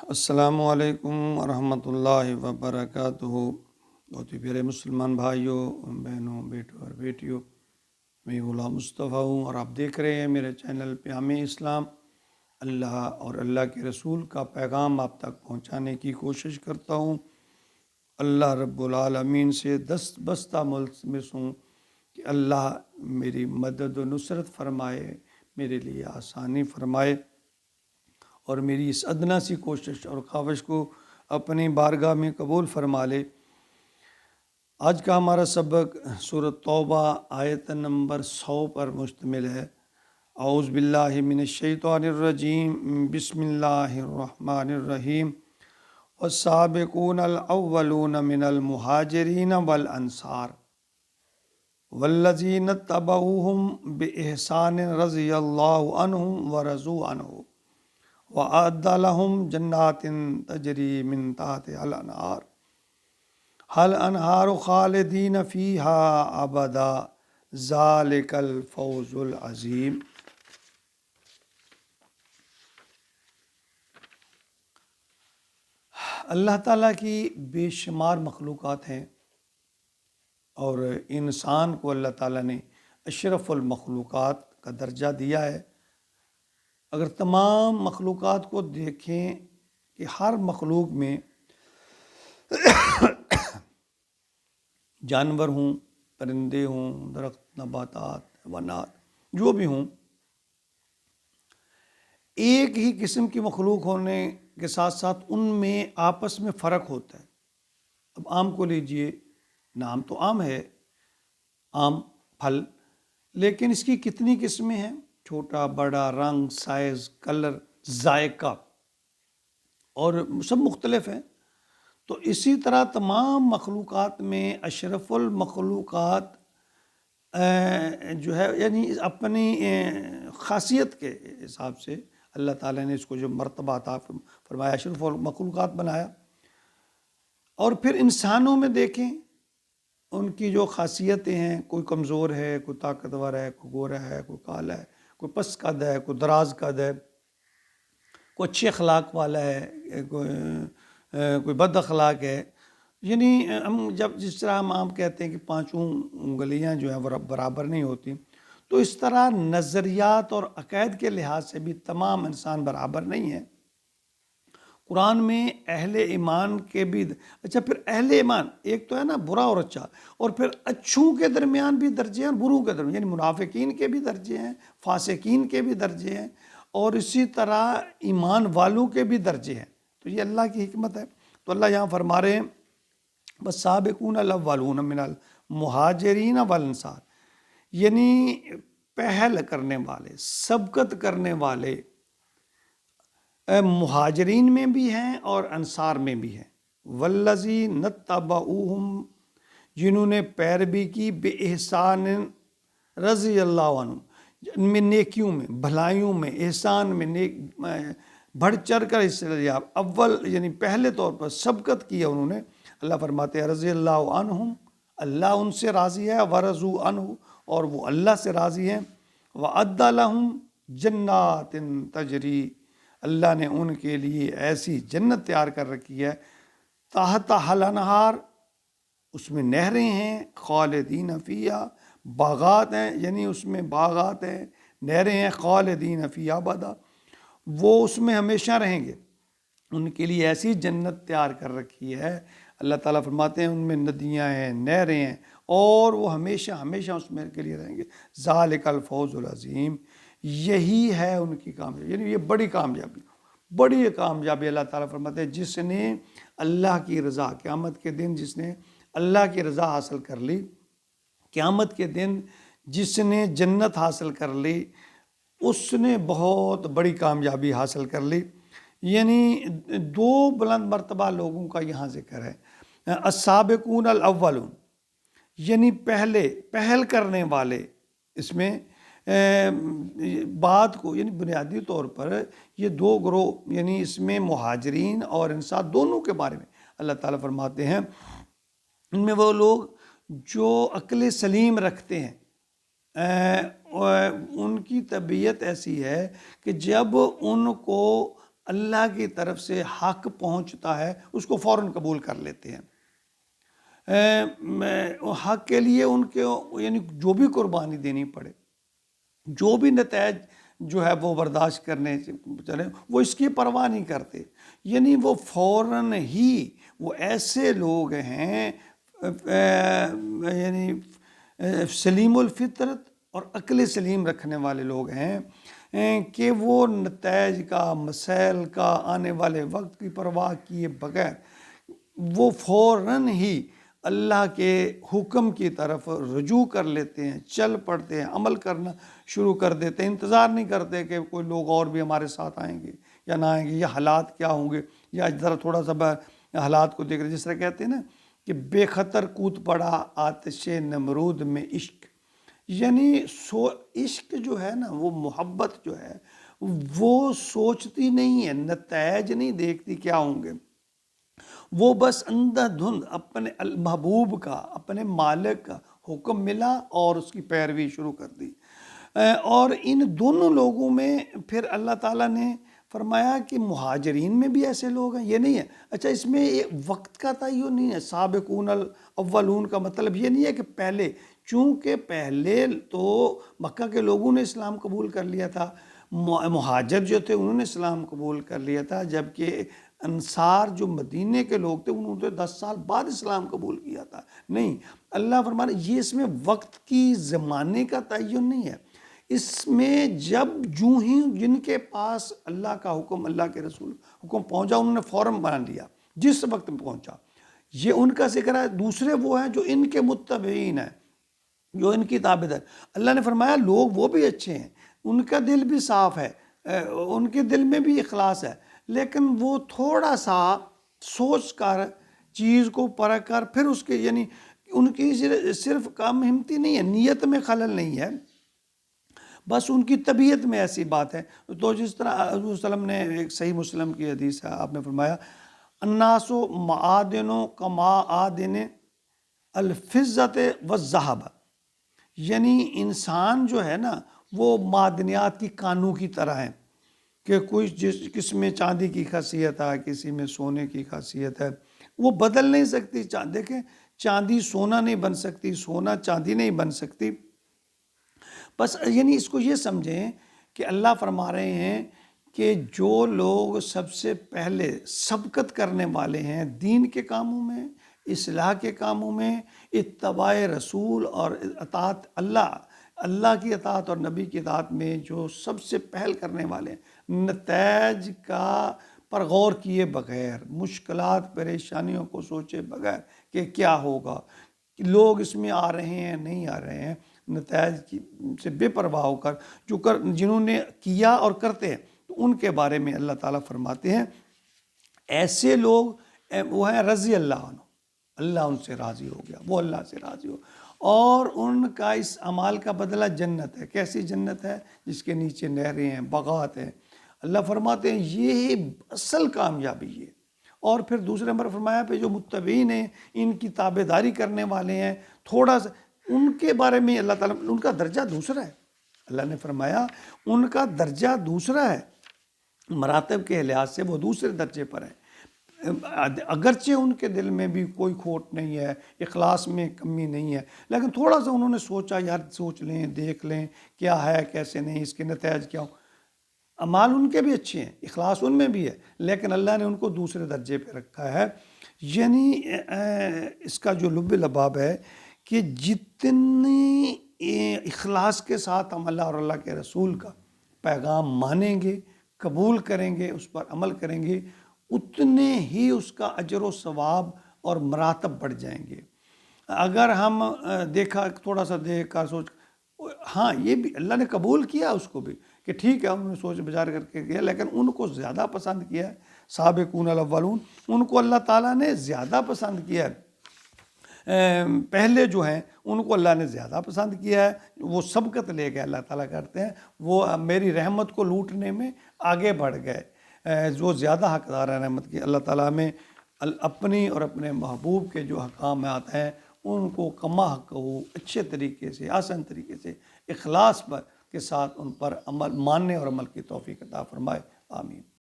السلام علیکم ورحمۃ اللہ وبرکاتہ۔ بہت ہی پیارے مسلمان بھائیوں، بہنوں، بیٹوں اور بیٹیوں، میں غلام مصطفیٰ ہوں اور آپ دیکھ رہے ہیں میرے چینل پیام اسلام۔ اللہ اور اللہ کے رسول کا پیغام آپ تک پہنچانے کی کوشش کرتا ہوں۔ اللہ رب العالمین سے دست بستہ ملتمس ہوں کہ اللہ میری مدد و نصرت فرمائے، میرے لیے آسانی فرمائے اور میری اس ادنا سی کوشش اور خواہش کو اپنی بارگاہ میں قبول فرما لے۔ آج کا ہمارا سبق سورۃ توبہ آیت نمبر 100 پر مشتمل ہے۔ اعوذ باللہ من الشیطان الرجیم، بسم اللہ الرحمن الرحیم۔ والسابقون الاولون من المہاجرین والانصار والذین اتبعوہم بإحسان رضی اللہ عنہم ورضوا عنہ وَأَعَدَّ لَهُمْ جَنَّاتٍ تَجْرِي مِن تَحْتِهَا الْأَنْهَارُ هَلْ أَنْهَارُ خَالِدِينَ فِيهَا أَبَدًا ذَلِكَ الْفَوْزُ الْعَظِيمُ۔ اللہ تعالیٰ کی بے شمار مخلوقات ہیں اور انسان کو اللہ تعالیٰ نے اشرف المخلوقات کا درجہ دیا ہے۔ اگر تمام مخلوقات کو دیکھیں کہ ہر مخلوق میں جانور ہوں، پرندے ہوں، درخت، نباتات، حیوانات، جو بھی ہوں، ایک ہی قسم کی مخلوق ہونے کے ساتھ ساتھ ان میں آپس میں فرق ہوتا ہے۔ اب آم کو لیجئے، نام تو آم ہے، آم پھل، لیکن اس کی کتنی قسمیں ہیں؟ چھوٹا، بڑا، رنگ، سائز، کلر، ذائقہ، اور سب مختلف ہیں۔ تو اسی طرح تمام مخلوقات میں اشرف المخلوقات جو ہے، یعنی اپنی خاصیت کے حساب سے اللہ تعالیٰ نے اس کو جو مرتبہ عطا فرمایا، اشرف المخلوقات بنایا۔ اور پھر انسانوں میں دیکھیں ان کی جو خاصیتیں ہیں، کوئی کمزور ہے، کوئی طاقتور ہے، کوئی گورا ہے، کوئی کالا ہے، کوئی پس قد ہے، کوئی دراز قد ہے، کوئی اچھے اخلاق والا ہے، کوئی بد اخلاق ہے۔ یعنی ہم جس طرح ہم عام کہتے ہیں کہ پانچوں انگلیاں جو ہیں برابر نہیں ہوتی، تو اس طرح نظریات اور عقائد کے لحاظ سے بھی تمام انسان برابر نہیں ہیں۔ قرآن میں اہل ایمان کے بھی اچھا، پھر اہل ایمان ایک تو ہے نا برا اور اچھا، اور پھر اچھوں کے درمیان بھی درجے ہیں اور بروں کے درمیان، یعنی منافقین کے بھی درجے ہیں، فاسقین کے بھی درجے ہیں، اور اسی طرح ایمان والوں کے بھی درجے ہیں۔ تو یہ اللہ کی حکمت ہے۔ تو اللہ یہاں فرما رہے ہیں والسابقون الاولون من المہاجرین والانصار، یعنی پہل کرنے والے، سبقت کرنے والے مہاجرین میں بھی ہیں اور انصار میں بھی ہیں۔ والذین اتبعوہم، جنہوں نے پیروی کی، بإحسان رضی اللہ عنہ، میں نیکیوں میں، بھلائیوں میں، احسان میں، بڑھ چڑھ کر حصہ لیا، اول یعنی پہلے طور پر سبقت کیا انہوں نے۔ اللہ فرماتے ہیں رضی اللہ عنہم، اللہ ان سے راضی ہے، ورضوا عنہ، اور وہ اللہ سے راضی ہیں۔ وَأَعَدَّ لَهُمْ جَنَّاتٍ تَجْرِي، اللہ نے ان کے لیے ایسی جنت تیار کر رکھی ہے، تحتہا الانہار، اس میں نہریں ہیں، خالدین فیہا، باغات ہیں، یعنی اس میں باغات ہیں، نہریں ہیں، خالدین فیہا ابدا، وہ اس میں ہمیشہ رہیں گے۔ ان کے لیے ایسی جنت تیار کر رکھی ہے، اللہ تعالیٰ فرماتے ہیں ان میں ندیاں ہیں، نہریں ہیں، اور وہ ہمیشہ ہمیشہ اس میں کے لیے رہیں گے۔ ذالک الفوز العظیم، یہی ہے ان کی کامیابی، یعنی یہ بڑی کامیابی، بڑی کامیابی۔ اللہ تعالیٰ فرماتے ہیں جس نے اللہ کی رضا، قیامت کے دن جس نے اللہ کی رضا حاصل کر لی، قیامت کے دن جس نے جنت حاصل کر لی، اس نے بہت بڑی کامیابی حاصل کر لی۔ یعنی دو بلند مرتبہ لوگوں کا یہاں ذکر ہے۔ السابقون الاولون، یعنی پہل کرنے والے، اس میں بات کو یعنی بنیادی طور پر یہ دو گروہ، یعنی اس میں مہاجرین اور انصار دونوں کے بارے میں اللہ تعالیٰ فرماتے ہیں ان میں وہ لوگ جو عقل سلیم رکھتے ہیں، ان کی طبیعت ایسی ہے کہ جب ان کو اللہ کی طرف سے حق پہنچتا ہے اس کو فوراً قبول کر لیتے ہیں۔ حق کے لیے ان کے یعنی جو بھی قربانی دینی پڑے، جو بھی نتائج جو ہے وہ برداشت کرنے سے چلے، وہ اس کی پرواہ نہیں کرتے، یعنی وہ فوراً ہی وہ ایسے لوگ ہیں یعنی سلیم الفطرت اور عقل سلیم رکھنے والے لوگ ہیں کہ وہ نتائج کا، مسائل کا، آنے والے وقت کی پرواہ کیے بغیر وہ فوراً ہی اللہ کے حکم کی طرف رجوع کر لیتے ہیں، چل پڑتے ہیں، عمل کرنا شروع کر دیتے ہیں، انتظار نہیں کرتے کہ کوئی لوگ اور بھی ہمارے ساتھ آئیں گے یا نہ آئیں گے، یا حالات کیا ہوں گے، یا ذرا تھوڑا سا حالات کو دیکھ رہے، جس طرح کہتے ہیں نا کہ بے خطر کود پڑا آتش نمرود میں عشق، یعنی عشق جو ہے نا، وہ محبت جو ہے وہ سوچتی نہیں ہے، نتائج نہیں دیکھتی کیا ہوں گے، وہ بس اندھا دھند اپنے محبوب کا، اپنے مالک کا حکم ملا اور اس کی پیروی شروع کر دی۔ اور ان دونوں لوگوں میں پھر اللہ تعالیٰ نے فرمایا کہ مہاجرین میں بھی ایسے لوگ ہیں، یہ نہیں ہے۔ اچھا، اس میں وقت کا تعین نہیں ہے، سابقون الاولون کا مطلب یہ نہیں ہے کہ پہلے، چونکہ پہلے تو مکہ کے لوگوں نے اسلام قبول کر لیا تھا، مہاجر جو تھے انہوں نے اسلام قبول کر لیا تھا، جبکہ انصار جو مدینے کے لوگ تھے انہوں نے 10 سال بعد اسلام قبول کیا تھا۔ نہیں، اللہ فرمانا یہ اس میں وقت کی، زمانے کا تعین نہیں ہے، اس میں جب جو ہی جن کے پاس اللہ کا حکم، اللہ کے رسول حکم پہنچا، انہوں نے فوراً مان لیا جس وقت میں پہنچا، یہ ان کا ذکر ہے۔ دوسرے وہ ہیں جو ان کے متبعین ہیں، جو ان کی تابعدار۔ اللہ نے فرمایا لوگ وہ بھی اچھے ہیں، ان کا دل بھی صاف ہے، ان کے دل میں بھی اخلاص ہے، لیکن وہ تھوڑا سا سوچ کر چیز کو پرکھ کر پھر اس کے، یعنی ان کی صرف کم ہمتی نہیں ہے، نیت میں خلل نہیں ہے، بس ان کی طبیعت میں ایسی بات ہے۔ تو جس طرح حضور صلی اللہ علیہ وسلم نے ایک صحیح مسلم کی حدیث ہے، آپ نے فرمایا الناس معادن کمعادن الفضۃ والذہب، یعنی انسان جو ہے نا وہ معدنیات کی کانوں کی طرح ہیں، کہ کس میں چاندی کی خاصیت ہے، کسی میں سونے کی خاصیت ہے، وہ بدل نہیں سکتی۔ دیکھیں، چاندی سونا نہیں بن سکتی، سونا چاندی نہیں بن سکتی۔ بس یعنی اس کو یہ سمجھیں کہ اللہ فرما رہے ہیں کہ جو لوگ سب سے پہلے سبقت کرنے والے ہیں دین کے کاموں میں، اصلاح کے کاموں میں، اتباع رسول اور اطاعت اللہ کی اطاعت اور نبی کی اطاعت میں جو سب سے پہل کرنے والے ہیں، نتائج کا پر غور کیے بغیر، مشکلات پریشانیوں کو سوچے بغیر کہ کیا ہوگا، لوگ اس میں آ رہے ہیں نہیں آ رہے ہیں، نتائج سے بے پرواہ ہو کر جنہوں نے کیا اور کرتے ہیں، تو ان کے بارے میں اللہ تعالیٰ فرماتے ہیں ایسے لوگ وہ ہیں رضی اللہ عنہ، اللہ ان سے راضی ہو گیا، وہ اللہ سے راضی ہو، اور ان کا اس اعمال کا بدلہ جنت ہے۔ کیسی جنت ہے؟ جس کے نیچے نہریں ہیں، باغات ہیں۔ اللہ فرماتے ہیں یہ اصل کامیابی ہے۔ اور پھر دوسرے نمبر فرمایا پہ جو متبعین ہیں، ان کی تابعداری کرنے والے ہیں، تھوڑا سا ان کے بارے میں اللہ تعالیٰ، ان کا درجہ دوسرا ہے۔ اللہ نے فرمایا ان کا درجہ دوسرا ہے، مراتب کے لحاظ سے وہ دوسرے درجے پر ہیں، اگرچہ ان کے دل میں بھی کوئی کھوٹ نہیں ہے، اخلاص میں کمی نہیں ہے، لیکن تھوڑا سا انہوں نے سوچا یار سوچ لیں، دیکھ لیں کیا ہے کیسے نہیں، اس کے نتائج کیا ہوں۔ اعمال ان کے بھی اچھے ہیں، اخلاص ان میں بھی ہے، لیکن اللہ نے ان کو دوسرے درجے پہ رکھا ہے۔ یعنی اس کا جو لب لباب ہے کہ جتنی اخلاص کے ساتھ ہم اللہ اور اللہ کے رسول کا پیغام مانیں گے، قبول کریں گے، اس پر عمل کریں گے، اتنے ہی اس کا اجر و ثواب اور مراتب بڑھ جائیں گے۔ اگر ہم دیکھا تھوڑا سا دیکھ کر سوچ، ہاں یہ بھی اللہ نے قبول کیا اس کو بھی کہ ٹھیک ہے انہوں نے سوچ بچار کر کے کیا، لیکن ان کو زیادہ پسند کیا ہے سابقون الاولون، ان کو اللہ تعالیٰ نے زیادہ پسند کیا ہے، پہلے جو ہیں ان کو اللہ نے زیادہ پسند کیا ہے، وہ سبقت لے کے اللہ تعالیٰ کرتے ہیں، وہ میری رحمت کو لوٹنے میں آگے بڑھ گئے، جو زیادہ حقدار ہیں رحمت کی۔ اللہ تعالیٰ میں اپنی اور اپنے محبوب کے جو احکامات ہیں ان کو کما حق ہو، اچھے طریقے سے، آسان طریقے سے، اخلاص پر کے ساتھ ان پر عمل، ماننے اور عمل کی توفیق عطا فرمائے، آمین۔